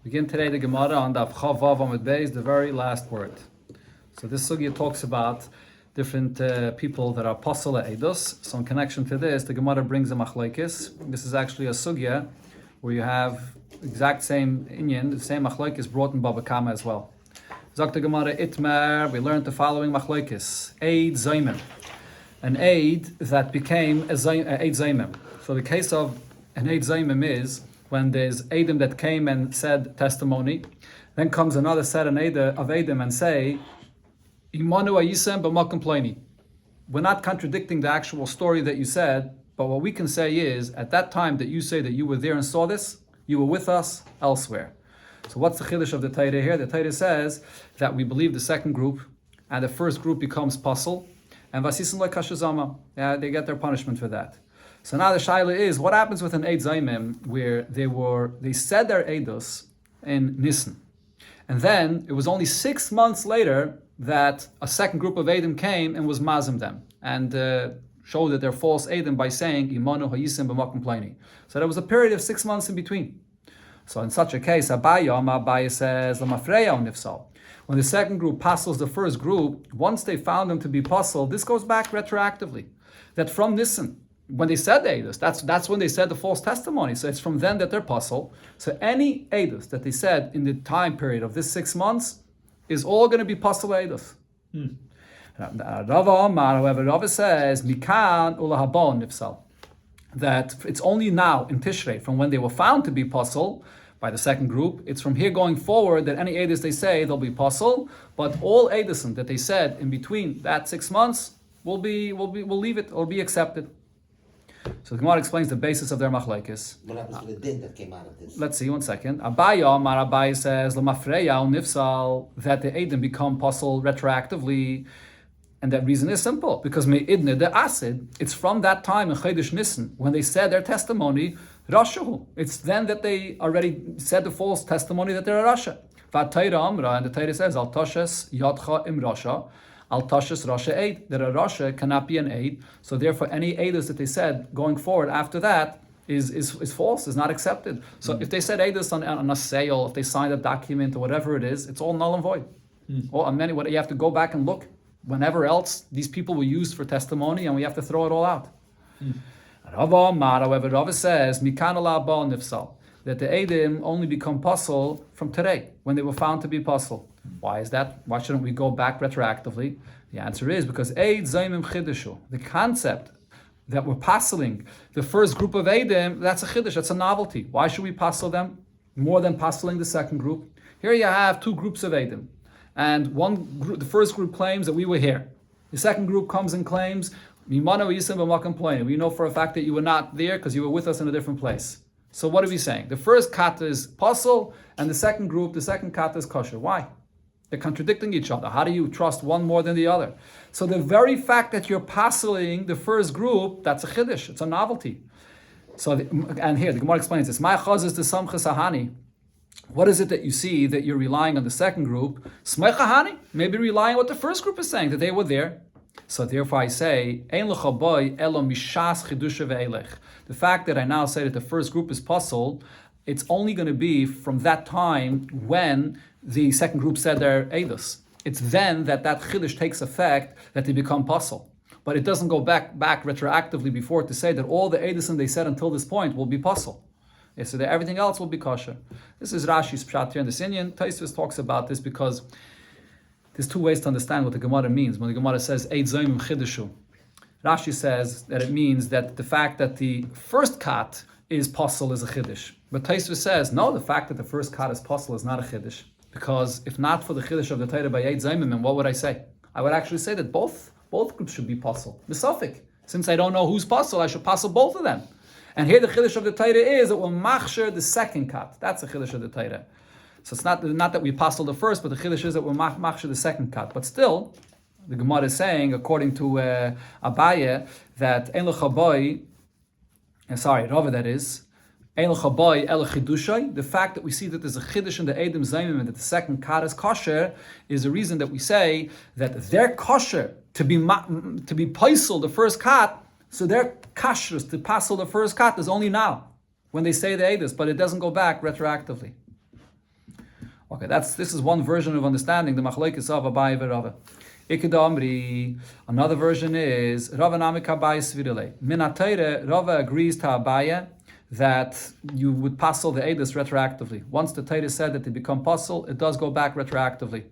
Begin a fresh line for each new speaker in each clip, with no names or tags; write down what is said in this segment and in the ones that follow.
Begin today the Gemara on the Chavav Amud Beis, the very last word. So this sugya talks about different people that are apostle edus. So in connection to this, the Gemara brings a machlokes. This is actually a sugya where you have exact same inyan, the same machlokes brought in Baba Kama as well. Zok the Gemara Itmer, we learned the following machlokes: Eid Zaymim, an aid that became a Eid Zaymim. So the case of an Eid Zaymim is when there's Eidim that came and said testimony, then comes another set of Eidim and say, Imanu ayisem b'makom ploni. We're not contradicting the actual story that you said, but what we can say is, at that time that you say that you were there and saw this, you were with us elsewhere. So what's the chiddush of the Torah here? The Torah says that we believe the second group, and the first group becomes puzzle, and vasisim lekashazama. They get their punishment for that. So now the shaila is, what happens with an Eid Zaymim where they said their Eidos in Nisan, and then it was only 6 months later that a second group of Eidim came and was mazim them and showed that they're false Eidim by saying Imanu hayisim b'makom ploni. So there was a period of 6 months in between. So in such a case, Abaya says Lamafreya nifsal. When the second group puzzles the first group, once they found them to be puzzled, this goes back retroactively. That from Nisan, when they said the Eidos, that's when they said the false testimony. So it's from then that they're puzzled. So any Eidos that they said in the time period of this 6 months is all going to be puzzle Eidos. Rava Omar, however, Rava says, Mikan ulahabon nifsal, that it's only now in Tishrei, from when they were found to be puzzle by the second group, it's from here going forward that any Eidos they say, they'll be puzzle, but all Eidosim that they said in between that 6 months we'll leave it or be accepted. So the Gemara explains the basis of their machlekes.
What happens to the din that came out of this?
Let's see, 1 second. Abaye says, L'mafreya nifsal, that the Eidim become puzzle retroactively. And that reason is simple, because me'idne de asid, it's from that time in Chodesh Nisan, when they said their testimony, Rashahu. It's then that they already said the false testimony that they're a Rasha. V'atayra amra, and the Torah says, Al tashes yadcha im Rasha, Al tashes Rasha aid, that a Rasha cannot be an aid. So therefore, any aidas that they said going forward after that is false, is not accepted. So if they said aidas on a sale, if they signed a document or whatever it is, it's all null and void. Or on many, what you have to go back and look. Whenever else these people were used for testimony, and we have to throw it all out. Rava Omar, however, Rava says, Mikan alabal nifsal, that the Eidim only become puzzle from today, when they were found to be puzzle. Why is that? Why shouldn't we go back retroactively? The answer is because Eid Zaymim Chidushu, the concept that we're puzzling the first group of Eidim, that's a Chiddush, that's a novelty. Why should we puzzle them more than puzzling the second group? Here you have two groups of Eidim. And one group, the first group claims that we were here. The second group comes and claims, we know for a fact that you were not there because you were with us in a different place. So what are we saying? The first kata is puzzle, and the second kata is kosher. Why? They're contradicting each other. How do you trust one more than the other? So the very fact that you're puzzling the first group, that's a chiddush. It's a novelty. So, and here the Gemara explains this. My chaz is the samchas ahani. What is it that you see that you're relying on the second group? Smechahani, maybe relying on what the first group is saying, that they were there. So therefore I say, Ein lechaboy elo mishas chidusha ve'elech. The fact that I now say that the first group is puzzled, it's only going to be from that time when the second group said their eidos. It's then that chiddush takes effect, that they become puzzled. But it doesn't go back retroactively before to say that all the eidos they said until this point will be puzzled. So that everything else will be kosher. This is Rashi's pshat here in the Sinyan. Tosfos talks about this because there's two ways to understand what the Gemara means. When the Gemara says Eid Zaymim Chidushu, Rashi says that it means that the fact that the first kat is puzzle is a chiddush. But Tosfos says no, the fact that the first kat is puzzle is not a chiddush, because if not for the chiddush of the Torah by Eid Zaymim, what would I say? I would actually say that both groups should be puzzle. Misafik. Since I don't know who's puzzle, I should puzzle both of them. And here the chiddush of the Torah is it will machshir the second kat. That's the chiddush of the Torah. So it's not that we puzzle the first, but the chiddush is that we'll machshir the second kat. But still, the Gemara is saying, according to Abaye, that ein lechaboy, Rava that is, ein lechaboy el chidushay. The fact that we see that there's a chiddush in the Eidim Zaymim and that the second kat is kosher is a reason that we say that they're kosher to be paisel the first kat. So their kashrus to passel the first kat is only now, when they say the edus, but it doesn't go back retroactively. Okay, this is one version of understanding the machlokes of Abaye v'Rava. Ikeda another version is Rava Namik Abaye Svirile. Min HaTorah, Rava agrees to Abaye that you would passel the edus retroactively. Once the Torah said that they become passel, it does go back retroactively.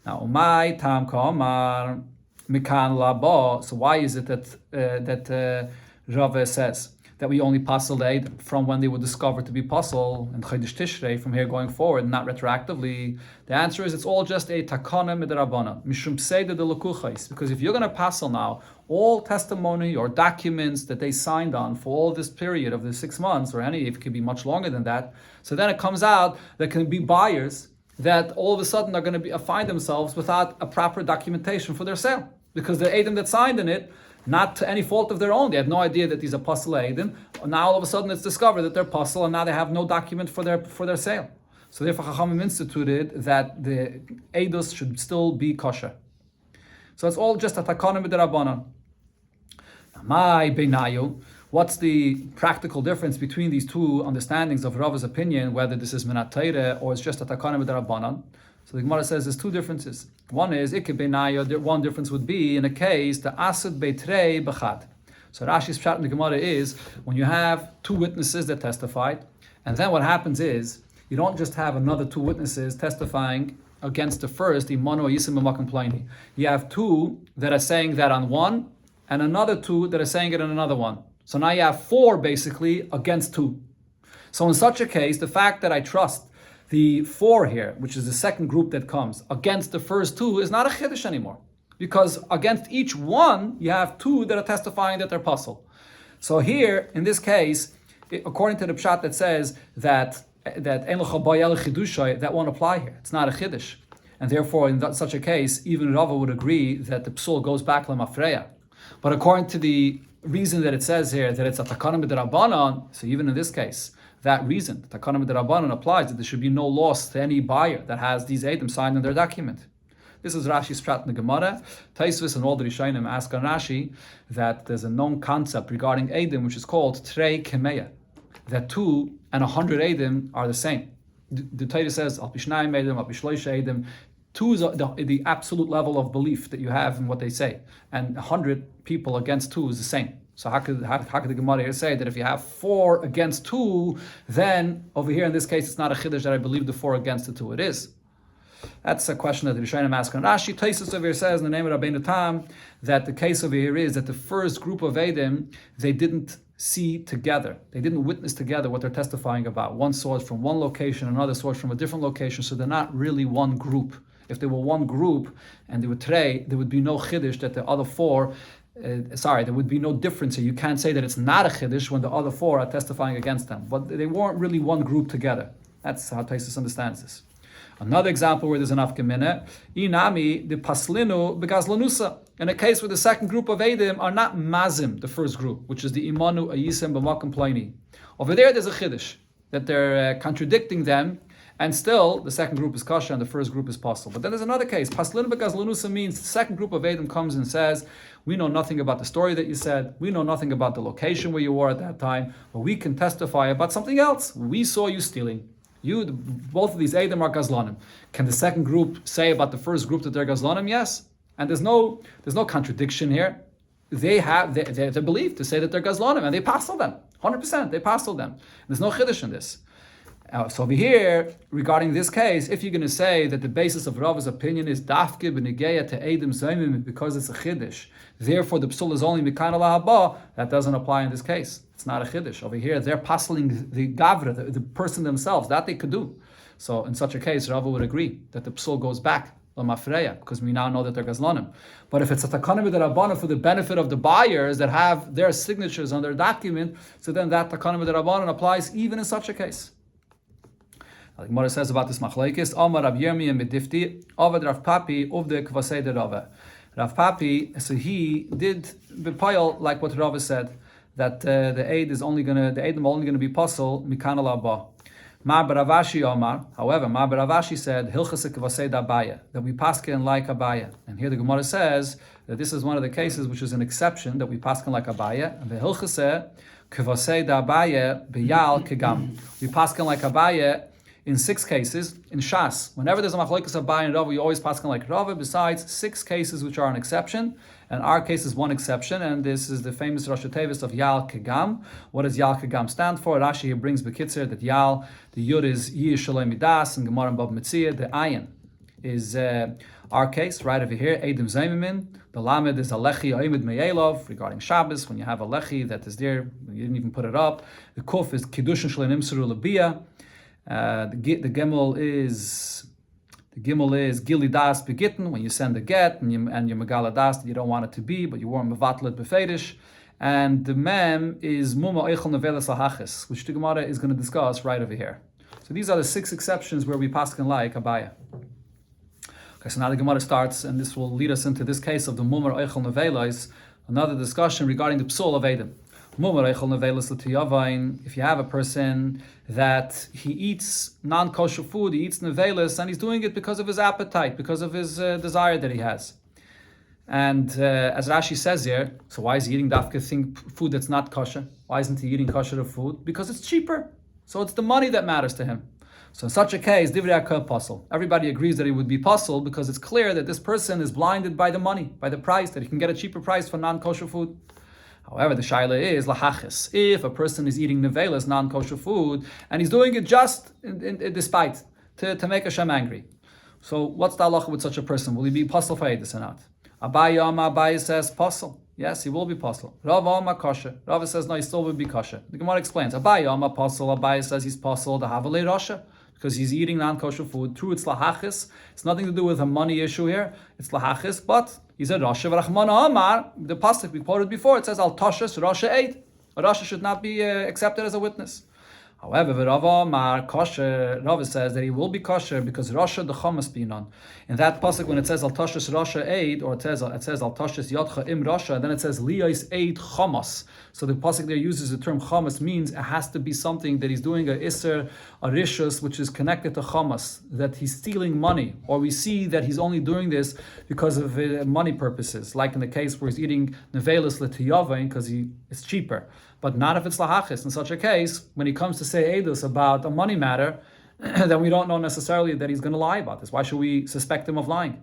Now, Umay Tam Kamar Mikan Labo. So why is it that Rava says that we only passel the ed from when they were discovered to be passel and Chodesh Tishrei from here going forward, not retroactively? The answer is it's all just a takana midrabana mishum pseida de lekuchais. Because if you're going to passel now, all testimony or documents that they signed on for all this period of the 6 months, or any, it could be much longer than that. So then it comes out there can be buyers that all of a sudden are going to find themselves without a proper documentation for their sale, because the Edom that signed in it, not to any fault of their own, they had no idea that these are Pasal Edom. Now all of a sudden it's discovered that they're Pasal, and now they have no document for their sale. So therefore Chachamim instituted that the Eidos should still be kosher. So it's all just a takana midrabanan. My beinayu. What's the practical difference between these two understandings of Rava's opinion, whether this is minat Torah or it's just a takana midrabanan? So the Gemara says there's two differences. One is one difference would be in a case the asad beitrei b'chad. So Rashi's pshat in the Gemara is when you have two witnesses that testified, and then what happens is you don't just have another two witnesses testifying against the first imanu yisim b'makom plani. You have two that are saying that on one, and another two that are saying it on another one. So now you have four basically against two. So in such a case, the fact that I trust the four here, which is the second group that comes, against the first two is not a chiddush anymore. Because against each one, you have two that are testifying that they're puzzle. So here, in this case, according to the pshat that says that that won't apply here. It's not a chiddush. And therefore, in such a case, even Rava would agree that the psul goes back lemafreya. But according to the reason that it says here that it's a takana midrabanan, so even in this case, that reason, takana midrabanan applies, that there should be no loss to any buyer that has these items signed in their document. This is Rashi's pshat in the Gemara. Taisvis and all the Rishonim ask on Rashi that there's a known concept regarding Eidim which is called Trei Kemeya, that 2 and 100 Eidim are the same. The Torah says Al Pishnayim Eidim, Al Pishloisha Eidim. 2 is the absolute level of belief that you have in what they say, and 100 people against 2 is the same. So how could the Gemara here say that if you have 4 against 2, then over here in this case it's not a chiddush that I believe the 4 against the 2? It is. That's a question that the Rishonim ask on Rashi. Taisus over here says in the name of Rabbeinu Tam that the case over here is that the first group of Eidim, they didn't see together. They didn't witness together what they're testifying about. One saw it from one location, another saw it from a different location, so they're not really one group. If they were one group and they were trei, there would be no chiddush that the other 4, there would be no difference. So you can't say that it's not a chiddush when the other 4 are testifying against them. But they weren't really one group together. That's how Taisus understands this. Another example where there's an afkamina, inami the paslinu begazlanusa. In a case where the second group of Eidim are not mazim, the first group, which is the imanu ayisem b'makom plaini. Over there's a chiddush that they're contradicting them, and still the second group is kasha and the first group is pasul. But then there's another case. Paslinu begazlanusa means the second group of Eidim comes and says, we know nothing about the story that you said, we know nothing about the location where you were at that time, but we can testify about something else. We saw you stealing. Both of these Eidim are Gazlanim. Can the second group say about the first group that they're Gazlanim? Yes. And there's no contradiction here. They have their belief to say that they're Gazlanim, and they passel them. 100%, they passel them. There's no chiddush in this. So over here, regarding this case, if you're going to say that the basis of Rava's opinion is dafke b'negeya to Eidim Zaymim because it's a chiddush, therefore the psul is only mikana lahaba, that doesn't apply in this case. It's not a chiddush. Over here, they're passeling the gavra, the person themselves. That they could do. So in such a case, Rava would agree that the psul goes back l'mafreya, because we now know that they're gazlanim. But if it's a takana b'derabbanan for the benefit of the buyers that have their signatures on their document, so then that takana b'derabbanan applies even in such a case. The Gemara says about this machlekes, Amar Rav Yirmiyah medifti, Avad Rav Papi uvde kvasei de Rava. Rav Papi, so he did b'payal like what Rava said, that the Eidim are only going to be pasul mikana laba. Mar Baravashi Omar, however, Mar Baravashi said hilchas kvasei da Abaye, that we paskin like Abaye. And here the Gemara says that this is one of the cases which is an exception, that we paskin like Abaye. And the hilchas kvasei da Abaye b'yal kegam. We paskin like Abaye in 6 cases. In Shas, whenever there's a machlokes Abaye and Rava, we always pass like Rava, besides 6 cases which are an exception. And our case is one exception, and this is the famous Rosh Tevis of Yal Kegam. What does Yal Kegam stand for? Rashi here brings Bekitzer that Yal, the Yud is Yi Shalom Midas, and Gemara and Bab Metzia, the Ayin is our case, right over here, Eidim Zaymimin. The Lamed is Alechi Oimid Meyelov, regarding Shabbos, when you have a Lechi that is there, you didn't even put it up. The Kuf is Kiddushin Shalem Imsuru Labiyah. The Gimel is Gili Das Begitten, when you send a get and you Megala Das that you don't want it to be, but you want Mevatlet Befedish. And the Mem is Muma Eichel Nevelas Lahachis, which the Gemara is going to discuss right over here. So these are the 6 exceptions where we paskin like Abaye. Okay, so now the Gemara starts, and this will lead us into this case of the Mumar Eichel Nevelas, another discussion regarding the Psul of Edom. Mumar Eichel Nevelas L'Tiyavain, if you have a person that he eats non-kosher food, he eats Nevelas, and he's doing it because of his appetite, because of his desire that he has. And as Rashi says here, so why is he eating dafka food that's not kosher? Why isn't he eating kosher food? Because it's cheaper. So it's the money that matters to him. So in such a case, Divrei HaKol Pasul. Everybody agrees that it would be Pasul because it's clear that this person is blinded by the money, by the price, that he can get a cheaper price for non-kosher food. However, the shaila is lahachis. If a person is eating nevelas, non-kosher food, and he's doing it just despite, to make Hashem angry. So what's the halacha with such a person? Will he be Pasul for Eidus or not? Abaye says Pasul. Yes, he will be Pasul. Rava kosher. Rava says no, he still will be kosher. The Gemara explains. Abaye Pasul. Abaye says he's Pasul. The Havalei Rasha, because he's eating non-kosher food. True, it's lahachis. It's nothing to do with a money issue here. It's lahachis, but he's a Rasha. V'rachmana Amar, the pasuk we quoted before, it says al tashas Rasha ate. A Rasha should not be accepted as a witness. However, Rava Amar kosher, Rava says that he will be kosher because Rasha the chamas binon. In that pasuk, when it says al tashas Rasha ate, or it says al tashas yadcha im Rasha, then it says liyais ate chamas. So the pasuk there uses the term chamas, means it has to be something that he's doing a iser, a rishus, which is connected to chamas, that he's stealing money, or we see that he's only doing this because of money purposes, like in the case where he's eating nevelis l'tiyavain because it's cheaper. But not if it's lahachis. In such a case, when he comes to say edus about a money matter, then we don't know necessarily that he's going to lie about this. Why should we suspect him of lying?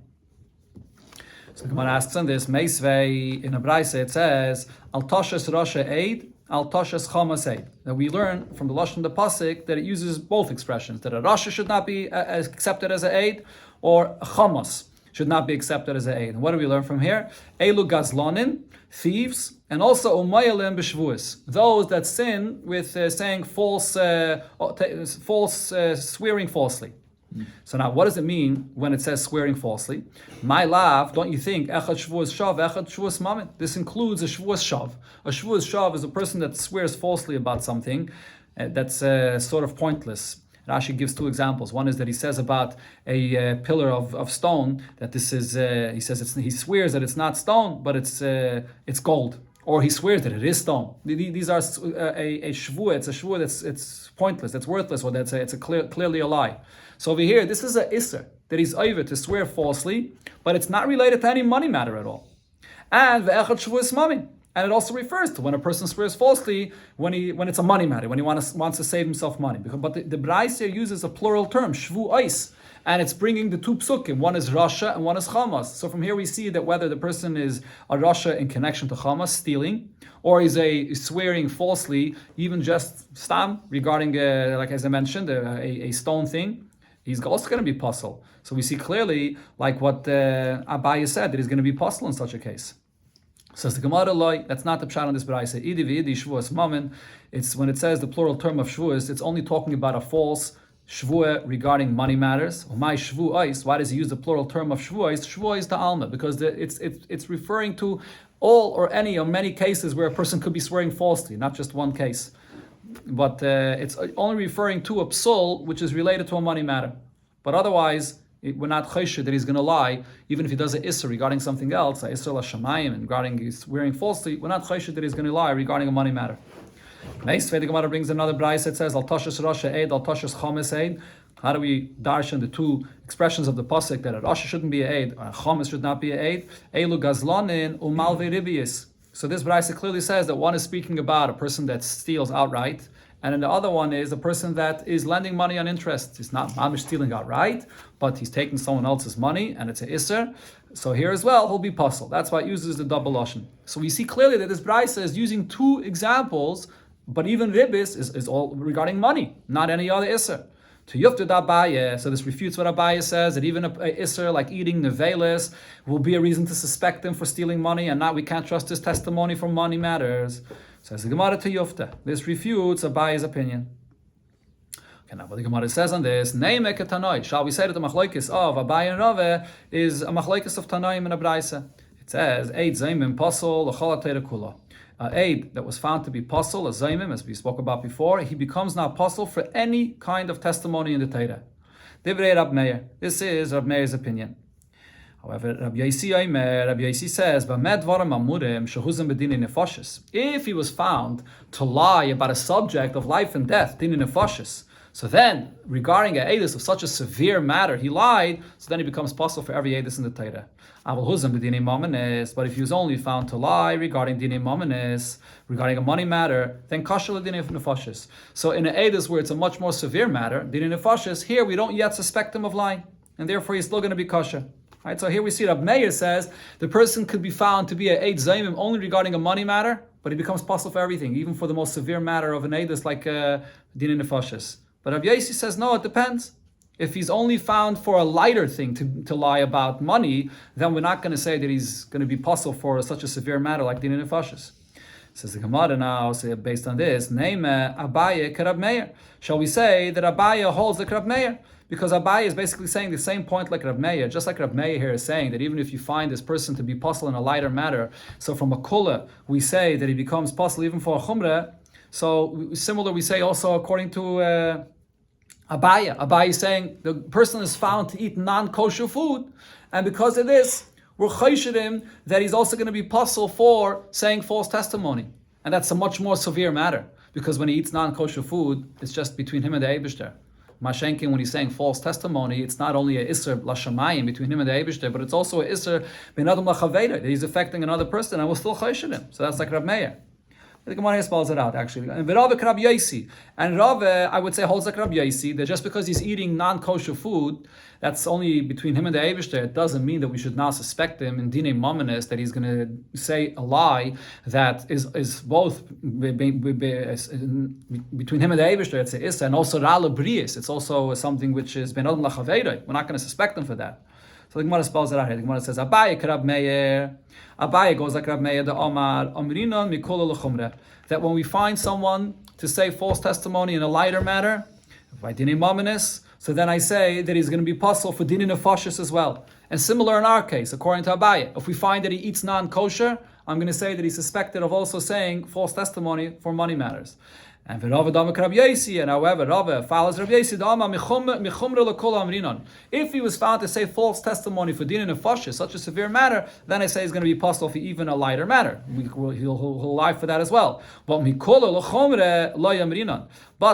So the Gemara asks on this, Meisvei, in a Braise it says, Al Toshas Rasha Eid, Al Toshas Chamas Eid. That we learn from the Lashon the Pasuk that it uses both expressions, that a Rasha should not be accepted as an Eid, or a Chamas should not be accepted as an Eid. And what do we learn from here? Elu Gazlonin, thieves, and also Umayalim B'Shvuas, those that sin with saying swearing falsely. So now, what does it mean when it says swearing falsely? My love, don't you think echad shvuas shav, echad shvuas mammon? This includes a shvuas shav. A shvuas shav is a person that swears falsely about something that's sort of pointless. Rashi gives 2 examples. One is that he says about a pillar of stone that this is. He says he swears that it's not stone, but it's gold. Or he swears that it is stone. These are a shvuah. It's a shvuah that's pointless, that's worthless, or clearly a lie. So over here, this is a isser that he's over to swear falsely, but it's not related to any money matter at all. And ve'echad shvuas mamin. And it also refers to when a person swears falsely when it's a money matter, when he wants to save himself money. But the Braise here uses a plural term, shvu ois, and it's bringing the 2 psukim. One is Rasha and one is Chamas. So from here we see that whether the person is a Rasha in connection to Chamas, stealing, or is swearing falsely, even just stam, regarding, like as I mentioned, a stone thing, he's also going to be pasul. So we see clearly, like what Abaye said, that he's going to be pasul in such a case. Says the Gemara loy, that's not the pshat on this brayse. Idi v'idi shvuas mammon. It's when it says the plural term of shvuas, it's only talking about a false shvuah regarding money matters. My shvuais. Why does he use the plural term of shvuais? Shvuais to alma, because it's referring to all or any or many cases where a person could be swearing falsely, not just one case. But it's only referring to a psul which is related to a money matter. But otherwise, we're not choshed that he's going to lie, even if he does an isser regarding something else, a isser l'shamayim, and regarding he's swearing falsely. We're not choshed that he's going to lie regarding a money matter. Next, the Gemara brings another brayse that says al tashas rasha eid, al tashas chames eid. How do we darshan the 2 expressions of the pasuk that a rasha shouldn't be an eid, or a chames should not be an eid? Elu gazlanin umalve ribius. So this brayse clearly says that one is speaking about a person that steals outright, And then the other one is a person that is lending money on interest. He's not mamish stealing outright, but he's taking someone else's money, and it's an isser. So here as well, he'll be puzzled. That's why it uses the double lashon. So we see clearly that this brisa is using two examples, but even ribis is all regarding money, not any other isser. To Yufta Abaye, so this refutes what Abaye says, that even a isser like eating nevelis will be a reason to suspect him for stealing money, and not we can't trust his testimony for money matters. Says the Gemara to Yufta. This refutes Abaye's opinion. Okay, now what the Gemara says on this, Neime ketanoi, shall we say that the machlokes of Abaye and Rave is a machlokes of Tanoim and a Braisa? It says, Eid Zaymim Pasol L'chol HaTeira Kula. Aid that was found to be puzzle, a zaymim, as we spoke about before, he becomes now puzzle for any kind of testimony in the Torah. Divrei Rab Meir. This is Rab Meir's opinion. However, Rabbi Yossi says, if he was found to lie about a subject of life and death, dinin nefashis, so then, regarding a edus of such a severe matter, he lied, so then he becomes puzzle for every edus in the Torah. But if he was only found to lie regarding dinei mamanis, regarding a money matter, then kasher l'dinei nefashis. So in an edus where it's a much more severe matter, dinei nefashis, here we don't yet suspect him of lying, and therefore he's still going to be kasher. Right, so here we see Rab Meir says the person could be found to be an eid zaymim only regarding a money matter, but he becomes puzzle for everything, even for the most severe matter of an edus like dinei nefashis. But Rabbi Yossi says, no, it depends. If he's only found for a lighter thing to lie about money, then we're not going to say that he's going to be puzzle for such a severe matter like dinei nefashis. Says the Gemara now, so based on this, Neime Abaye Rab Meir. Shall we say that Abaye holds like Rab Meir? Because Abaye is basically saying the same point like Rab Meir, just like Rab Meir here is saying that even if you find this person to be puzzle in a lighter matter, so from a kula we say that he becomes puzzle even for a chumrah. So similar we say also according to Abaye. Abaye is saying the person is found to eat non-kosher food, and because of this, we're chayshid him that he's also going to be puzzle for saying false testimony. And that's a much more severe matter, because when he eats non-kosher food, it's just between him and the Eibishter. Mashenkin, when he's saying false testimony, it's not only a isser lashamayim between him and the Eibishter, but it's also a isser ben adam lachaveda, that he's affecting another person, and we're still chayshid him. So that's like Rab Meir. The Gemara spells it out actually. And Rave Rab Yossi, and Rave, I would say, holds like Rab Yossi that just because he's eating non-kosher food, that's only between him and the Eibishter. It doesn't mean that we should now suspect him in dinei mamanis that he's going to say a lie that is both between him and the Eibishter. It's a issa, and also rala briis. It's also something which is ben adam lachaveda. We're not going to suspect him for that. So the Gemara spells it out here. The Gemara says, Abaye Rab Meir. Abaye goes like Rab Meir, the Omar, Amrina Mikol L'chumre. That when we find someone to say false testimony in a lighter matter, by dinei mamanis, so then I say that he's going to be puzzle for dinei nefashis as well. And similar in our case, according to Abaye, if we find that he eats non-kosher, I'm going to say that he's suspected of also saying false testimony for money matters. And for Rava Damak Rab Yossi, and however Rava follows Rab Yossi, if he was found to say false testimony for dinei nefashis, such a severe matter, then I say he's going to be puzzle for even a lighter matter. He'll lie for that as well. But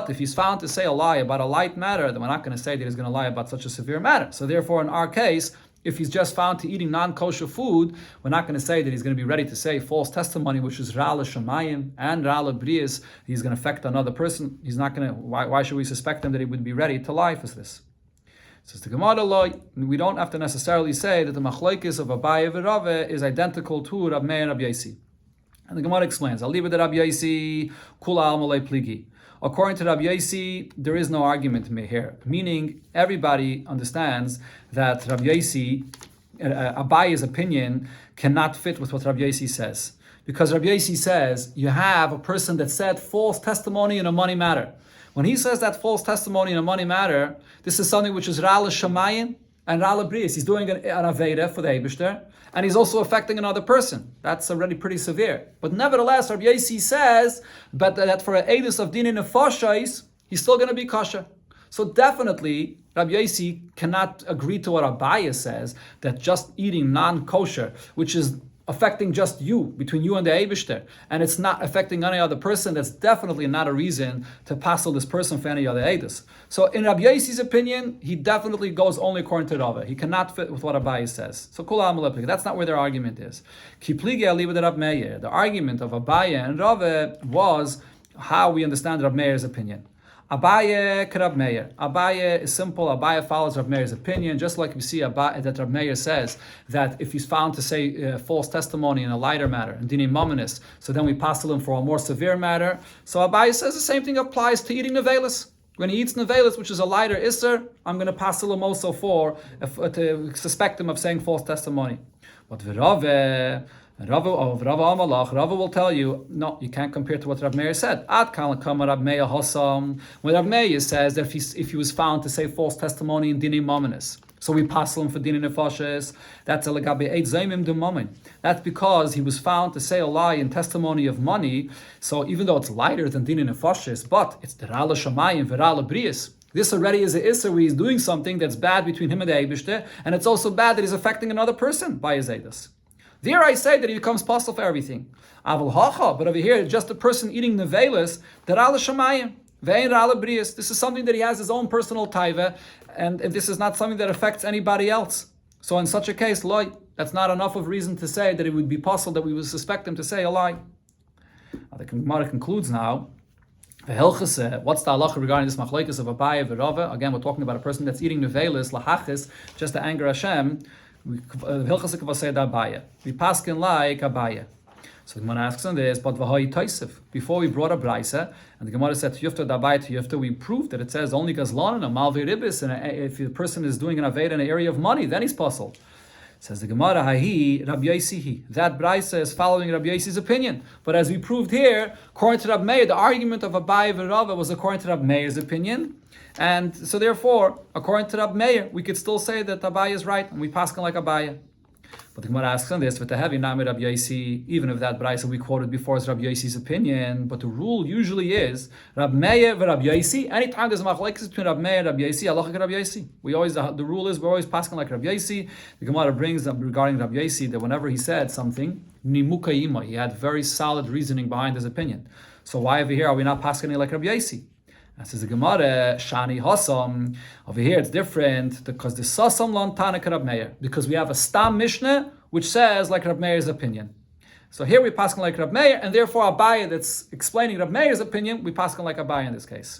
if he's found to say a lie about a light matter, then we're not going to say that he's going to lie about such a severe matter. So therefore, in our case, if he's just found to eating non-kosher food, we're not going to say that he's going to be ready to say false testimony, which is ra'ala shamayim and ra'ala brias. He's going to affect another person. He's not going to. Why should we suspect him that he would be ready to lie for this? Says the Gemara law, we don't have to necessarily say that the machlokes of Abaye and Rave is identical to Rab Meir and Rab Yossi. And the Gemara explains, I'll leave it at Rab Yossi, kula al malei pligi. According to Rabbi Yossi, there is no argument here. Meaning, everybody understands that Rabbi Yossi, Abaye's opinion, cannot fit with what Rabbi Yossi says. Because Rabbi Yossi says, you have a person that said false testimony in a money matter. When he says that false testimony in a money matter, this is something which is Ra'ala Shamayim and Ra'ala Brias. He's doing an Aveda for the Eibishter, and he's also affecting another person. That's already pretty severe. But nevertheless, Rabbi Yossi says that for an edus of dinei nefashos, he's still going to be kosher. So definitely, Rabbi Yossi cannot agree to what Abaye says, that just eating non-kosher, which is affecting just you, between you and the Eibishter, and it's not affecting any other person, that's definitely not a reason to passel this person for any other edus. So in Rabbi Yossi's opinion, he definitely goes only according to Rava. He cannot fit with what Abaye says. So kula amalei, that's not where their argument is. Ki pligi aliva de Rab Meir. The argument of Abaye and Rava was how we understand Rab Meir's opinion. Abaye Rab Meir. Abaye is simple. Abaye follows Rab Meir's opinion, just like we see that Rab Meir says that if he's found to say false testimony in a lighter matter, in dini mominus, so then we passel him for a more severe matter. So Abaye says the same thing applies to eating nevelis. When he eats nevelis, which is a lighter isser, I'm going to passel him also for to suspect him of saying false testimony. But Rava will tell you, no, you can't compare to what Rav Meir said. When Rav Meir says that if he was found to say false testimony in dini mominus, so we passel him for dini nefashes, that's a legabe eight zaymim de momin. That's because he was found to say a lie in testimony of money. So even though it's lighter than dini nefashes, but it's derala shamayim verala brius. This already is an isser where he's doing something that's bad between him and the Eibishter, and it's also bad that he's affecting another person by his edus. There I say that he becomes possible for everything. But over here, just a person eating nevelis, derala shamayim, ve'en rala brius. This is something that he has his own personal taiva, and this is not something that affects anybody else. So in such a case, loy, that's not enough of reason to say that it would be possible that we would suspect him to say a lie. Now, the Gemara concludes now. What's the halacha regarding this machlokes of Abaye v'Rava? Again, we're talking about a person that's eating nevelis lahachis just to anger Hashem. We paskin like Abaye. So the Gemara asks on this, but v'hai taisif. Before we brought a brisa, and the Gemara said Yufta Dabaye to Yufta, we proved that it says only gazlan and malvi ribis, and if the person is doing an aved in an area of money, then he's puzzled. Says the Gemara, Hahi Rabbi Yosi. That brisa is following Rabbi Yosi's opinion. But as we proved here, according to Rabbi Meir, the argument of Abaye v'Rava was according to Rabbi Meir's opinion. And so therefore, according to Rabbi Meir, we could still say that Abaye is right, and we paskin like Abaye. But the Gemara asks on this, with the heavy name Rabbi Yosi, even if that brisa we quoted before is Rabbi Yosi's opinion, but the rule usually is Rabbi Meir and Rabbi Yosi. Anytime there's a machlokes between Rabbi Meir and Rabbi Yosi, halacha Rabbi Yosi. The rule is we're always passing like Rabbi Yosi. The Gemara brings up regarding Rabbi Yosi that whenever he said something, nimukayima, he had very solid reasoning behind his opinion. So why over here are we not passing like Rabbi Yosi? And says the Gemara, Shani Hasam. Over here it's different because the Sasam Lan Tanak Rab Meir. Because we have a Stam Mishnah which says like Rab Meir's opinion. So here we pass like Rab Meir, and therefore Abaye that's explaining Rab Meir's opinion, we pass like Abaye in this case.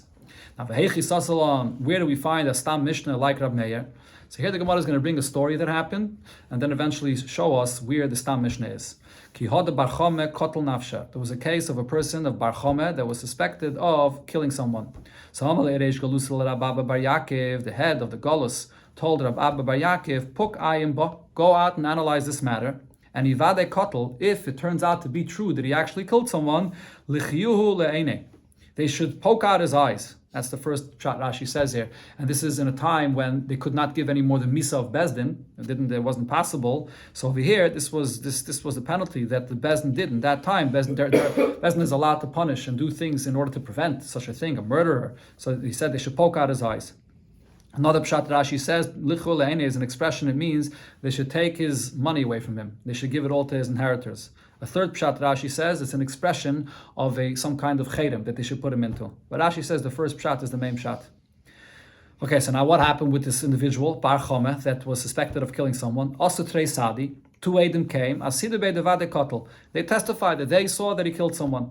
Now, where do we find a Stam Mishnah like Rab Meir? So here the Gemara is going to bring a story that happened, and then eventually show us where the Stam Mishnah is. There was a case of a person of Bar Chome that was suspected of killing someone. So the head of the Golus told Rab Abba Bar Yaakov, Puk ayim ba, go out and analyze this matter. And Ivade Kotel, if it turns out to be true that he actually killed someone, Lichyuhu le'ene, they should poke out his eyes. That's the first shot Rashi says here. And this is in a time when they could not give any more than Misa of Bezdin. It wasn't possible. So over here, this was the penalty that the Bezdin did in that time. Bezdin is allowed to punish and do things in order to prevent such a thing, a murderer. So he said they should poke out his eyes. Another pshat Rashi says, Lichul le'ene is an expression, it means they should take his money away from him. They should give it all to his inheritors. A third pshat Rashi says it's an expression of some kind of chedem that they should put him into. But Rashi says the first pshat is the main pshat. Okay, so now what happened with this individual, Bar Chome, that was suspected of killing someone? Also Trei Sadi, two Eidim came, Asidu Beidevade Kotel. They testified that they saw that he killed someone.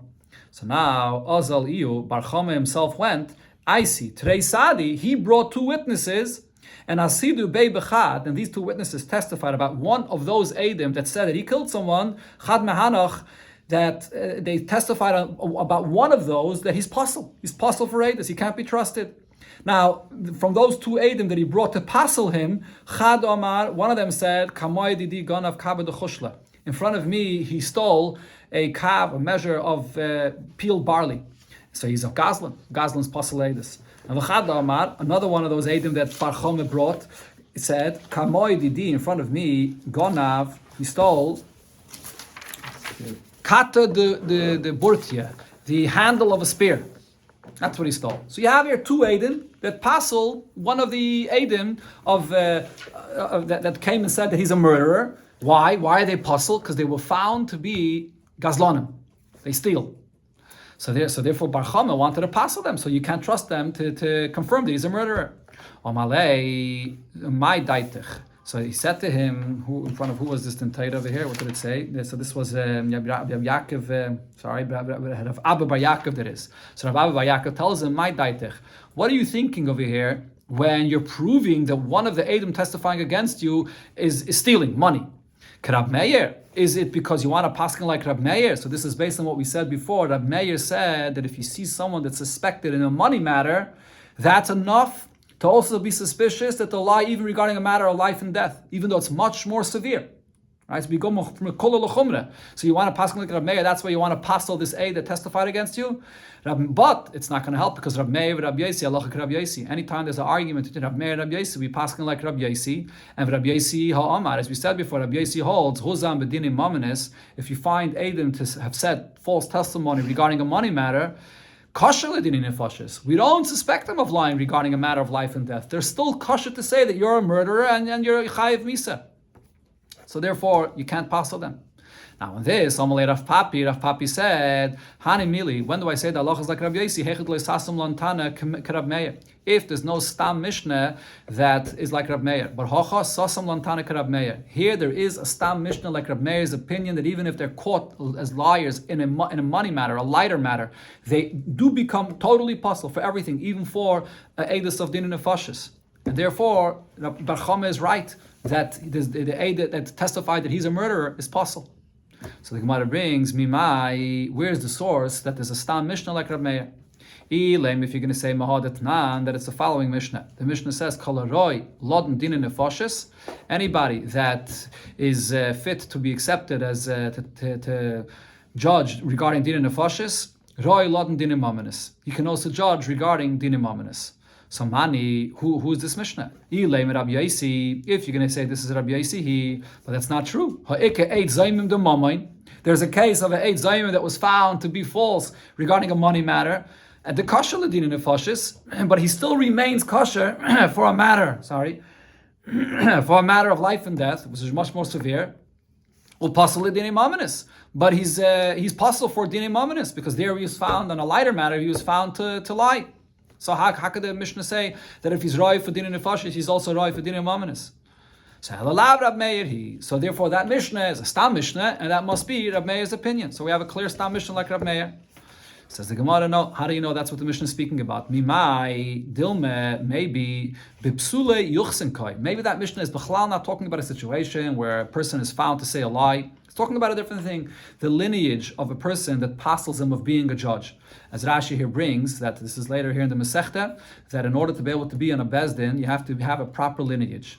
So now, Ozal Iyu, Bar Chome himself went, I see, Trei Sadi, he brought two witnesses, and Asidu Bey Bechad, and these two witnesses testified about one of those Eidim that said that he killed someone, Chad Mehanach, that they testified about one of those that he's puzzle. He's puzzle for Eidus, he can't be trusted. Now, from those two Eidim that he brought to puzzle him, Chad Omar, one of them said, Kamoy Didi Ganav Kabed Chushla. In front of me, he stole a measure of peeled barley. So he's a Gazlan. Gazlan's puzzle Eidus. And V'chad Omar, another one of those Eidim that Bar Chome brought, said, Kamoy Didi, in front of me, Gonav, he stole Kata the Burtia, the handle of a spear. That's what he stole. So you have here two Eidim that puzzle one of the Eidim that came and said that he's a murderer. Why? Why are they puzzled? Because they were found to be Gazlanim. They steal. So therefore Bar Chome wanted to puzzle them, so you can't trust them to confirm that he's a murderer. Omalei, my daitich. So he said to him, in front of who was this Tintayt over here? What did it say? So this was Yaakov, Rav Abba Bar Yaakov that is. So Rav Abba Bar Yaakov tells him, my daitech, what are you thinking over here when you're proving that one of the Edom testifying against you is stealing money? Rab Meir, is it because you want to paskin like Rab Meir? So this is based on what we said before. Rab Meir said that if you see someone that's suspected in a money matter, that's enough to also be suspicious that they'll lie even regarding a matter of life and death, even though it's much more severe. Right? So we go from kol l'chumra. So you want to paskin like Rab Meir, that's why you want to passel this aid that testified against you. But it's not going to help because Rab Meir and Rab Yosi, halacha Rab Yosi. Anytime there's an argument between Rab Meir and Rab Yosi, we paskin like Rab Yosi. And Rab Yosi ha'amar, as we said before, Rab Yosi holds huzam b'dinim mamanis. If you find Edom to have said false testimony regarding a money matter, kosher l'dinin nefashis. We don't suspect them of lying regarding a matter of life and death. They're still kosher to say that you're a murderer and you're a chayiv misa. So therefore, you can't passel them. Now on this, Rav Papi said, Hani Mili, when do I say that Allah is like Rabbi Yosi? If there's no Stam Mishnah that is like Rab Meir, but Hocha Sasam Lantana Rab Meir. Here there is a Stam Mishnah like Rab Meir's opinion that even if they're caught as liars in a money matter, a lighter matter, they do become totally puzzle for everything, even for Eidos of Din and Nefashis. And therefore, Bar Chama is right that the aid that testified that he's a murderer is puzzle. So the Gemara brings, Mimai, where's the source that there's a Stam Mishnah like Rab Meir? Ilem, if you're going to say Mahadatnan, that it's the following Mishnah. The Mishnah says, Kalaroi, Lodin Din Nefashis, anybody that is fit to be accepted as to judge regarding Din Nefashis, Roi Lodin Din Mamanis. You can also judge regarding Din Mamanis. So Mani, who is this Mishnah? Ilem Rabbi Yosi. If you're going to say this is Rabbi Yosi, but that's not true. There's a case of an Eid Zaymim that was found to be false regarding a money matter. And the kosher ladin nefashis, but he still remains kosher for a matter. For a matter of life and death, which is much more severe. But he's possible for dine mamanis because there he was found on a lighter matter. He was found to lie. So how could the Mishnah say that if he's roi for dine nefashis, he's also roi for dine mamanis? So therefore that Mishnah is a Stam Mishnah, and that must be Rab Meir's opinion. So we have a clear Stam Mishnah like Rab Meir. Says the Gemara, no, how do you know that's what the Mishnah is speaking about? Mimai, Dilme, maybe, Bipsule Yuchsenkoi. Maybe that Mishnah is Bechlal not talking about a situation where a person is found to say a lie. It's talking about a different thing. The lineage of a person that passels him of being a judge. As Rashi here brings, that this is later here in the Masechta, that in order to be able to be on a Bezdin, you have to have a proper lineage.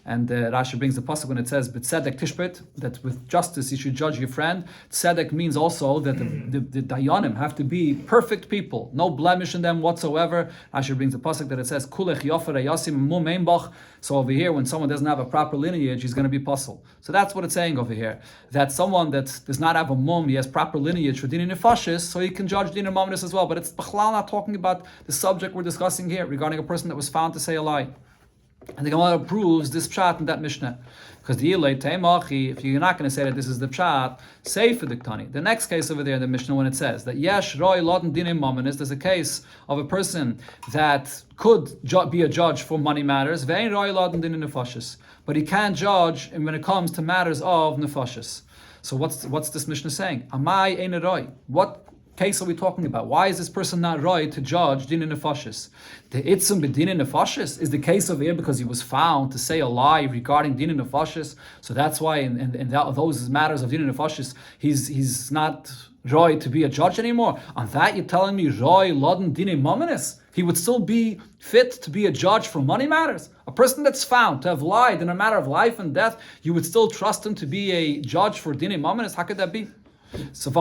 And Rashi brings the pasuk when it says "B'tzedek tishpet," that with justice you should judge your friend. Tzedek means also that the dayanim have to be perfect people, no blemish in them whatsoever. Rashi brings the pasuk that it says "Kulech yofer yasim mum einbach." So over here, when someone doesn't have a proper lineage, he's going to be puzzled. So that's what it's saying over here. That someone that does not have a mum, he has proper lineage for dinah nefashis, so he can judge dinah mamanis as well. But it's b'chlal not talking about the subject we're discussing here regarding a person that was found to say a lie. And the Gemara proves this pshat in that Mishnah. Because the Yilei Teimachi, if you're not going to say that this is the pshat, say for the Ktani. The next case over there in the Mishnah when it says that Yesh Roi Lotin Dinim Mamanis, there's a case of a person that could be a judge for money matters, Vein Roi Lotin Dinim Nefashis. But he can't judge when it comes to matters of Nefashis. So what's this Mishnah saying? Amai Ein Roi. What case are we talking about? Why is this person not right to judge din nefashis? The itzum b'din nefashis is the case over here because he was found to say a lie regarding din nefashis. So that's why in those matters of din nefashis, he's not right to be a judge anymore. On that you're telling me roy lodin din mamanis? He would still be fit to be a judge for money matters. A person that's found to have lied in a matter of life and death, you would still trust him to be a judge for din mamanis? How could that be? So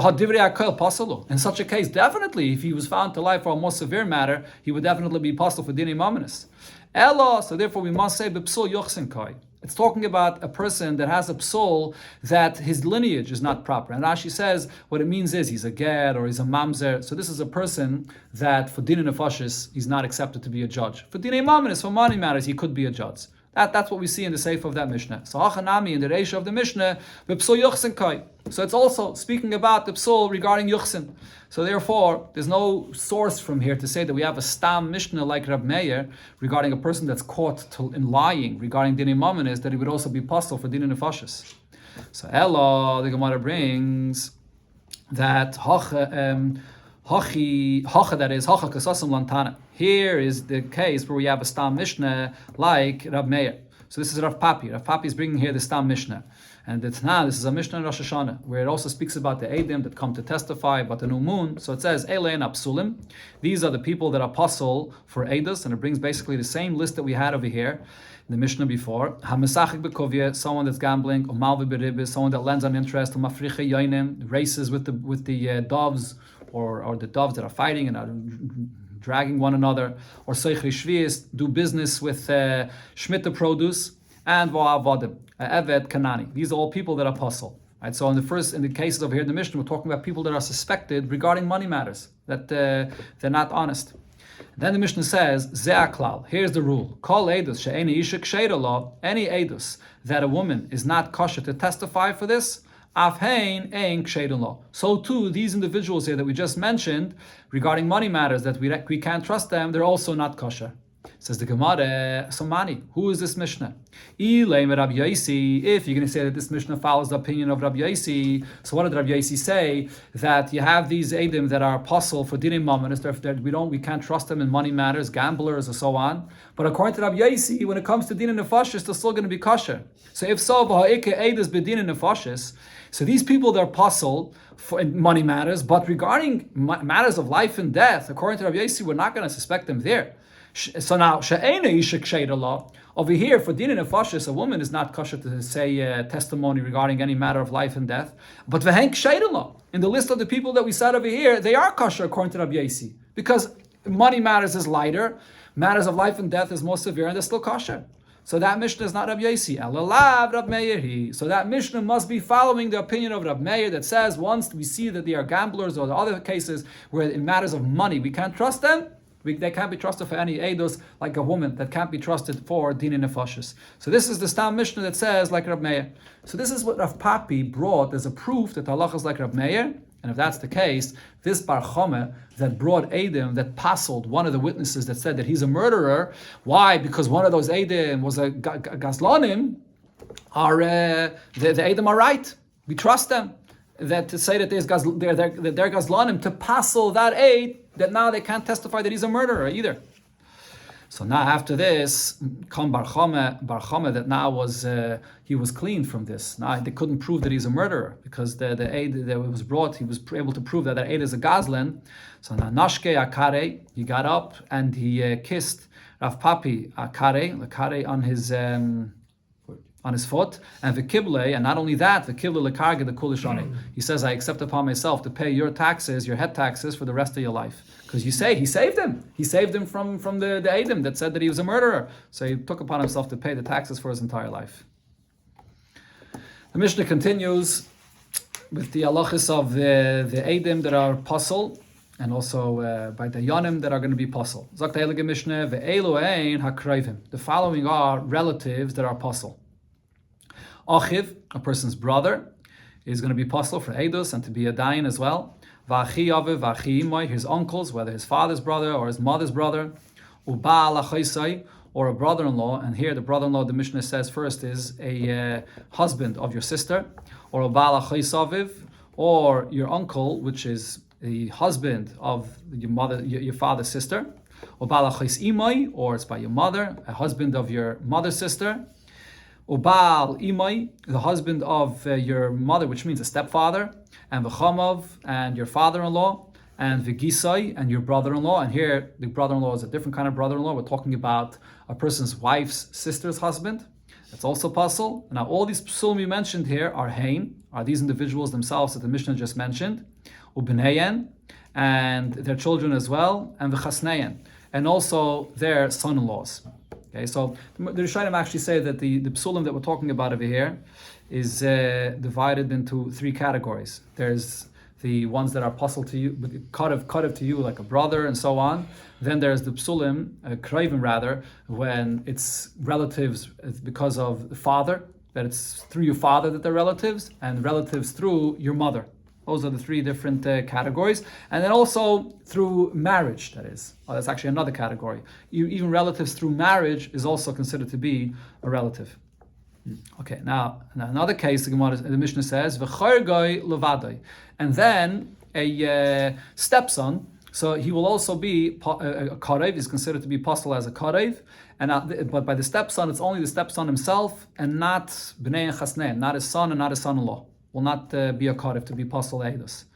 in such a case, definitely, if he was found to lie for a more severe matter, he would definitely be possible for dinei mamanis. Ella, so therefore we must say b'psul yochsenkai. It's talking about a person that has a psul that his lineage is not proper. And Rashi says what it means is he's a ger or he's a mamzer. So this is a person that for dinei nefashis he's not accepted to be a judge. For dinei mamanis, for money matters, he could be a judge. That's what we see in the Sefer of that Mishnah. So Hachanami in the Reisha of the Mishnah, B'psul Yuchsin Kai. So it's also speaking about the Psul regarding Yuchsin. So therefore, there's no source from here to say that we have a Stam Mishnah like Rab Meir regarding a person that's caught in lying regarding Dinei Mamonis, that he would also be possible for Dinei Nefashis. So Ella, the Gemara brings that Hacha, that is Hacha Kasasam Lantana. Here is the case where we have a Stam Mishnah like Rab Meir. So this is Rav Papi. Rav Papi is bringing here the Stam Mishnah. And this is a Mishnah in Rosh Hashanah, where it also speaks about the Eidim that come to testify about the new moon. So it says, Elein Apsulim. These are the people that are apostle for Eidos, and it brings basically the same list that we had over here in the Mishnah before. HaMesachik Bekovia, someone that's gambling, Umalvi Beribis, someone that lends on interest, Umafriche Yoinim, races with the doves, or the doves that are fighting and are dragging one another, or Seichri Shvius, do business with Shmita produce, and Va'avadim, Evet Kanani. These are all people that are apostle. Right? So in the cases over here in the Mishnah, we're talking about people that are suspected regarding money matters, that they're not honest. Then the Mishnah says, Ze'aklal, here's the rule. Kol edus she'eni isha ksheira lo, any edus that a woman is not kosher to testify for this, afhein ein ksheira lo. So too, these individuals here that we just mentioned, regarding money matters, that we can't trust them, they're also not kosher. Says the Gemara, Somani, who is this Mishnah? If you're going to say that this Mishnah follows the opinion of Rabbi Yaisi, so what did Rabbi Yaisi say? That you have these Eidim that are apostle for Dinei Mamonis, that we can't trust them in money matters, gamblers, and so on. But according to Rabbi Yaisi, when it comes to Dinei Nefashis, they're still going to be kosher. So if so, so these people, they're apostle for money matters, but regarding matters of life and death, according to Rabbi Yaisi, we're not going to suspect them there. So now, over here, for Dinei Nefashis, a woman is not kosher to say testimony regarding any matter of life and death. But in the list of the people that we said over here, they are kosher according to Rabbi Yaisi. Because money matters is lighter, matters of life and death is more severe, and they're still kosher. So that Mishnah is not Rabbi Yaisi. So that Mishnah must be following the opinion of Rabbi Meir that says once we see that they are gamblers or the other cases where in matters of money we can't trust them, they can't be trusted for any eidos, like a woman that can't be trusted for Dinei Nefashis. So this is the Stam Mishnah that says like Rab Meir. So this is what Rav Papi brought as a proof that Allah is like Rab Meir. And if that's the case, this Bar Chome that brought Eidim, that passled one of the witnesses that said that he's a murderer, why? Because one of those Eidim was a Gazlanim, the Eidim are right. We trust them. That to say that they're Gazlanim, to passel that aid, that now they can't testify that he's a murderer either. So now after this, come Bar Chome that now was he was cleaned from this. Now they couldn't prove that he's a murderer because the aid that was brought, he was able to prove that aid is a Gazlan. So now Nashke Akare, he got up and he kissed Rav Papi Akare on his foot, and v'kible, and not only that, v'kible lekarge the kulishani. He says, I accept upon myself to pay your taxes, your head taxes, for the rest of your life. Because you say he saved him. He saved him from the Eidim that said that he was a murderer. So he took upon himself to pay the taxes for his entire life. The Mishnah continues with the halachas of the Eidim that are apostle, and also by the Yonim that are going to be apostle. Zok the Heilige Mishnah, ve'elu ein hakrayvim. The following are relatives that are apostle. Achiv, a person's brother, is going to be apostle for Eidos and to be a dayan as well. V'achi aviv, v'achi imay, his uncles, whether his father's brother or his mother's brother. U'ba'al achaisai, or a brother-in-law, and here the brother-in-law, the Mishnah says first, is a husband of your sister, or u'ba'al achaisaviv, or your uncle, which is the husband of your mother, your father's sister. U'ba'al achais imay, or it's by your mother, a husband of your mother's sister. Ubal imay, the husband of your mother, which means a stepfather, and v'chamav, and your father-in-law, and v'gisai, and your brother-in-law. And here, the brother-in-law is a different kind of brother-in-law. We're talking about a person's wife's sister's husband. That's also pasul. Now, all these psulim we mentioned here are hain, are these individuals themselves that the Mishnah just mentioned, ubneyen, and their children as well, and v'chasneyen, and also their son-in-laws. Okay, so the Rishonim actually say that the psulim that we're talking about over here is divided into three categories. There's the ones that are puzzled to you, karev to you like a brother and so on. Then there's the psulim, krayvim rather, when it's relatives because of the father, that it's through your father that they're relatives, and relatives through your mother. Those are the three different categories. And then also through marriage, that is. Oh, that's actually another category. Even relatives through marriage is also considered to be a relative. Okay, now another case, the Mishnah says, V'chorgoi levadoi. And then a stepson, so he will also be a karev, is considered to be apostle as a karev, but by the stepson, it's only the stepson himself, and not b'nei and chasneim, not his son and not his son-in-law. Will not be a karev to be apostle eidus.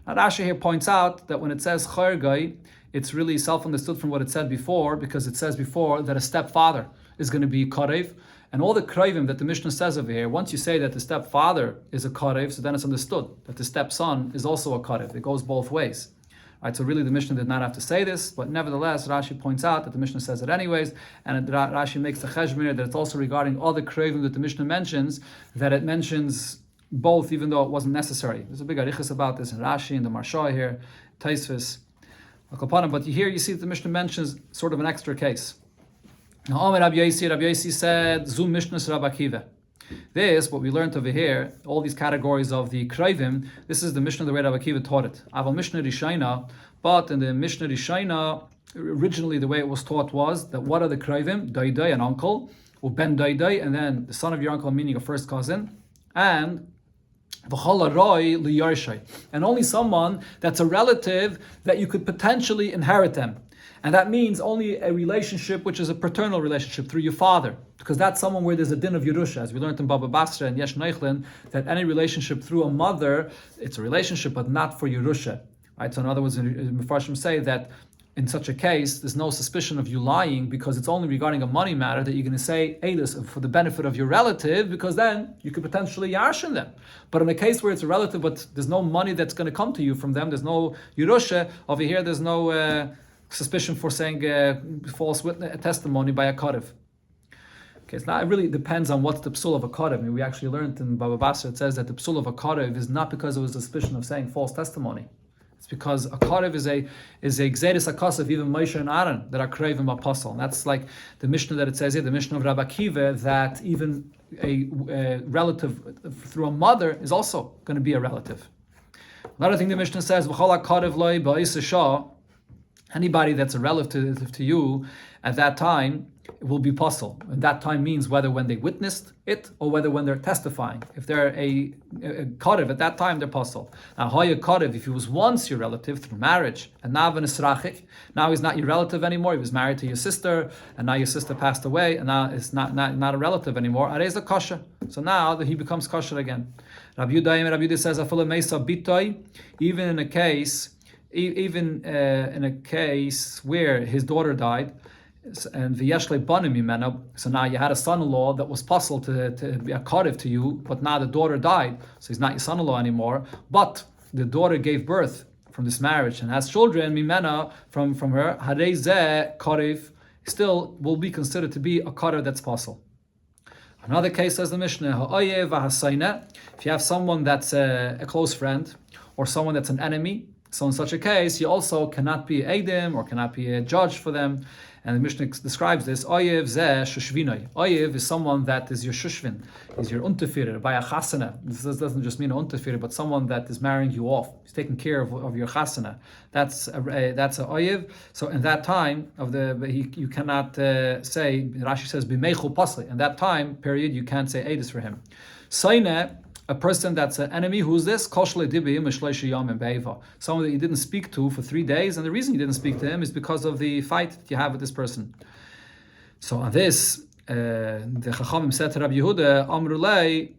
Now Rashi here points out that when it says chorgoi, it's really self-understood from what it said before, because it says before that a stepfather is going to be karev, and all the krayvim that the Mishnah says over here, once you say that the stepfather is a karev, so then it's understood that the stepson is also a karev. It goes both ways. Right, so really the Mishnah did not have to say this, but nevertheless Rashi points out that the Mishnah says it anyways, and Rashi makes the cheshbon that it's also regarding all the krayvim that the Mishnah mentions, that it mentions both, even though it wasn't necessary. There's a big arichas about this in Rashi and the Marsha here, Taisvis, but here you see that the Mishnah mentions sort of an extra case. Now, Rabbi Yosi said, Zum Mishnah Rabbi Akiva. This, what we learned over here, all these categories of the krayvim, this is the Mishnah the way Rabbi Akiva taught it. Aval Mishnah Rishaina, but in the Mishnah Rishaina, originally the way it was taught was that what are the krayvim? Daidai, an uncle, or ben daidai, and then the son of your uncle, meaning a first cousin, and and only someone that's a relative that you could potentially inherit them. And that means only a relationship which is a paternal relationship through your father, because that's someone where there's a din of Yerusha, as we learned in Baba Basra and Yesh Neichlin, that any relationship through a mother, it's a relationship, but not for Yerusha. Right? So in other words, Mefarshim say that in such a case, there's no suspicion of you lying, because it's only regarding a money matter that you're going to say Eidus for the benefit of your relative, because then you could potentially yarshin them. But in a case where it's a relative, but there's no money that's going to come to you from them, there's no Yerusha, over here there's no suspicion for saying false witness testimony by a karev. Okay, so now it really depends on what's the psul of a karev. I mean, we actually learned in Baba Basra, it says that the psul of a karev is not because it was a suspicion of saying false testimony. It's because a karev is a gzeris akasav, even Moshe and Aaron that are krayvim apostle. And that's like the Mishnah that it says here, the Mishnah of Rabbi Akiva, that even a relative through a mother is also going to be a relative. Another thing the Mishnah says, v'chol karev loy ba'isa shah, anybody that's a relative to you at that time will be apostle. And that time means whether when they witnessed it or whether when they're testifying. If they're a karev at that time, they're apostle. Now, hoya karev, if he was once your relative through marriage, and now he's not your relative anymore. He was married to your sister, and now your sister passed away, and now it's not a relative anymore. Arez a kosher. So now he becomes kosher again. Rabbi Yudah says, "Afila meisa bitoy," even in a case where his daughter died, and v'yeshle banim mimena, so now you had a son-in-law that was puzzled to be a karev to you, but now the daughter died, so he's not your son-in-law anymore, but the daughter gave birth from this marriage and has children, mimena, from her, harei zeh karev, still will be considered to be a karev that's puzzled. Another case says the Mishnah, ha'oyev v'hasayne, if you have someone that's a close friend, or someone that's an enemy, so in such a case, you also cannot be Eidim or cannot be a judge for them. And the Mishnah describes this. Oyev zeh shushvinoi. Oyev is someone that is your shushvin, is your unterfirer, by a chasana. This doesn't just mean an unterfirer, but someone that is marrying you off. He's taking care of your chasana. That's a oyev. So in that time you cannot say, Rashi says, b'meichu pasli. In that time period, you can't say Eidus for him. Saine, a person that's an enemy, who's this? Someone that you didn't speak to for 3 days, and the reason you didn't speak to him is because of the fight that you have with this person. So on this, the Chachamim said to Rabbi Yehuda, Amrulei,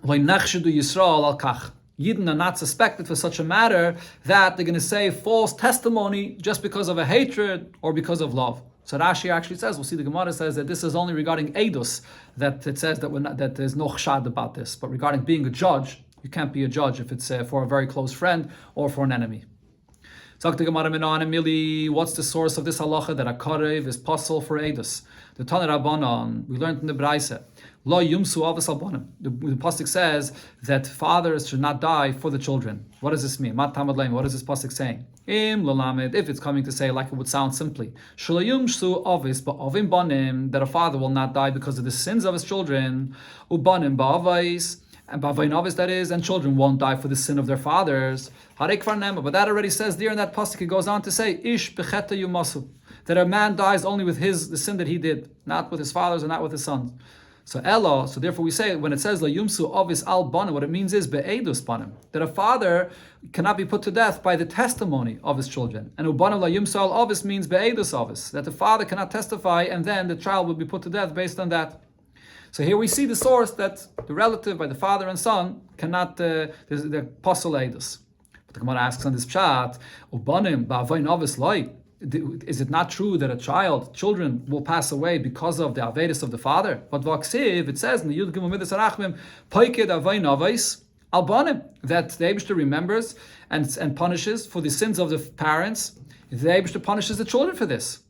V'nachshedu Yisrael al kach. Yidden are not suspected for such a matter that they're going to say false testimony just because of a hatred or because of love. So Rashi actually says, we'll see the Gemara says that this is only regarding Eidus, that it says that there's no chshad about this. But regarding being a judge, you can't be a judge if it's for a very close friend or for an enemy. What's the source of this halacha that a karev is possible for Eidus? The Tana Rabbanon, we learned in the Braise, Lo yumsu avos albanim. The pasuk says that fathers should not die for the children. What does this mean? Mat tamad leim. What is this pasuk saying? Im lalamed. If it's coming to say like it would sound simply, shelo yumsu avos ba'avim banim, that a father will not die because of the sins of his children. Ubanim ba'avos. And ba'avayin avos, that is, and children won't die for the sin of their fathers. Harei kvar nema. But that already says there in that pasuk. It goes on to say ish becheta yumasu, that a man dies only with the sin that he did, not with his fathers and not with his sons. So therefore we say when it says la yumsu avis al banim, what it means is be'edus banim, that a father cannot be put to death by the testimony of his children. And ubanim la yumsu al avis means be'edus avis, that the father cannot testify and then the child will be put to death based on that. So here we see the source that the relative by the father and son cannot, the apostle edus. But the Gemara asks on this pshat, ubanim ba'avayin avis loy. Is it not true that children will pass away because of the avedis of the father? But vaksiv, it says in the Yud Gimel Midas Arachmim, Poiked Avayin Avos Albanim, that the Eibishter remembers and punishes for the sins of the parents. The Eibishter punishes the children for this.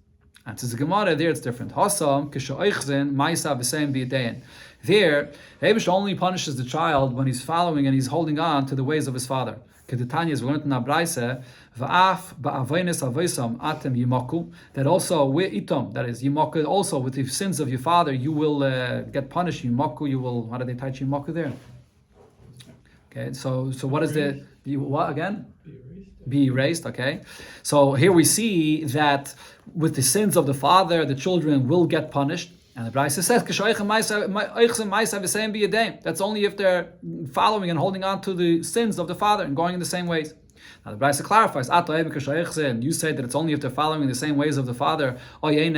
And to the Gemara, there it's different. Hasam kishoichzen ma'isa v'seim b'yadein. There, the Eibishter only punishes the child when he's following and he's holding on to the ways of his father. Kedetanya is learned in Abraisa, va'af ba'avaynes avoisam atem yimaku, that also with itom, that is yimaku, also with the sins of your father, you will get punished. Yimaku, you will. How do they type yimaku there? Okay, so what is what again? Be erased. Okay, so here we see that with the sins of the father, the children will get punished. And the Brisa says, that's only if they're following and holding on to the sins of the father and going in the same ways. Now the Brisa clarifies, you say that it's only if they're following the same ways of the father, even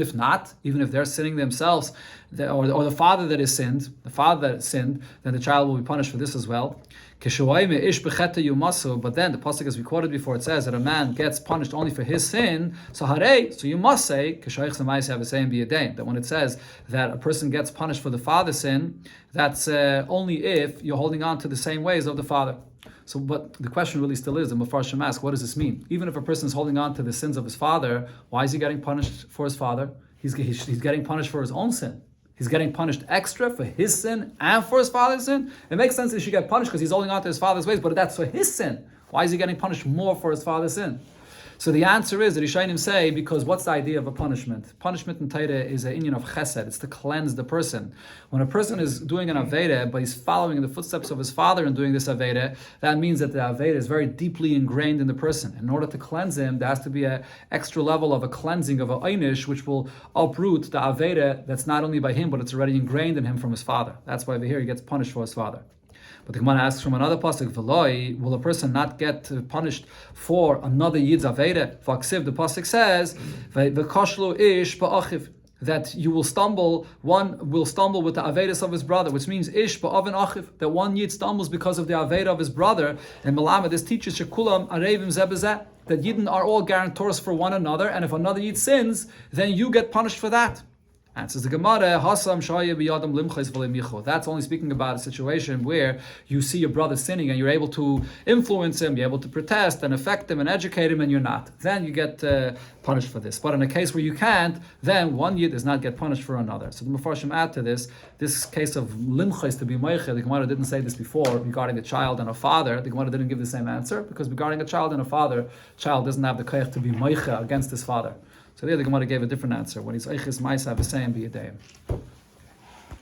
if not, even if they're sinning themselves, or the father that is sinned, then the child will be punished for this as well. But then the pasuk, as we quoted before, it says that a man gets punished only for his sin. So you must say that when it says that a person gets punished for the father's sin, that's only if you're holding on to the same ways of the father. So, but the question really still is, the Mefarshim ask, what does this mean? Even if a person is holding on to the sins of his father, why is he getting punished for his father? He's getting punished for his own sin. He's getting punished extra for his sin and for his father's sin. It makes sense that he should get punished because he's holding on to his father's ways, but that's for his sin. Why is he getting punished more for his father's sin? So the answer is that Rishonim say, because what's the idea of a punishment? Punishment in Torah is an inyan of chesed. It's to cleanse the person. When a person is doing an aveda, but he's following in the footsteps of his father and doing this aveda, that means that the aveda is very deeply ingrained in the person. In order to cleanse him, there has to be an extra level of a cleansing of a einish, which will uproot the aveda that's not only by him, but it's already ingrained in him from his father. That's why over here he gets punished for his father. But the Gemara asks from another pasuk, "V'loi, will a person not get punished for another yid's aveda?" Vaksiv, the pasuk says, "V'koshlu ish ba'achiv," that you will stumble. One will stumble with the avedas of his brother, which means ish ba'avin achiv, that one yid stumbles because of the aveda of his brother. And Malama, this teaches shekulam arevim zebezeh, that yidden are all guarantors for one another, and if another yid sins, then you get punished for that. Answers the Gemara, Hasam Shaya Biyadam Limchais V'Lemicho. That's only speaking about a situation where you see your brother sinning and you're able to influence him, you're able to protest and affect him and educate him, and you're not. Then you get punished for this. But in a case where you can't, then one yid does not get punished for another. So the Mefarshim add to this case of Limchais to be Meiche. The Gemara didn't say this before regarding a child and a father. The Gemara didn't give the same answer because regarding a child and a father, child doesn't have the koyach to be Meiche against his father. So there the Gemara gave a different answer. When he's Eichis Maisa V'Seim B'Yadayim.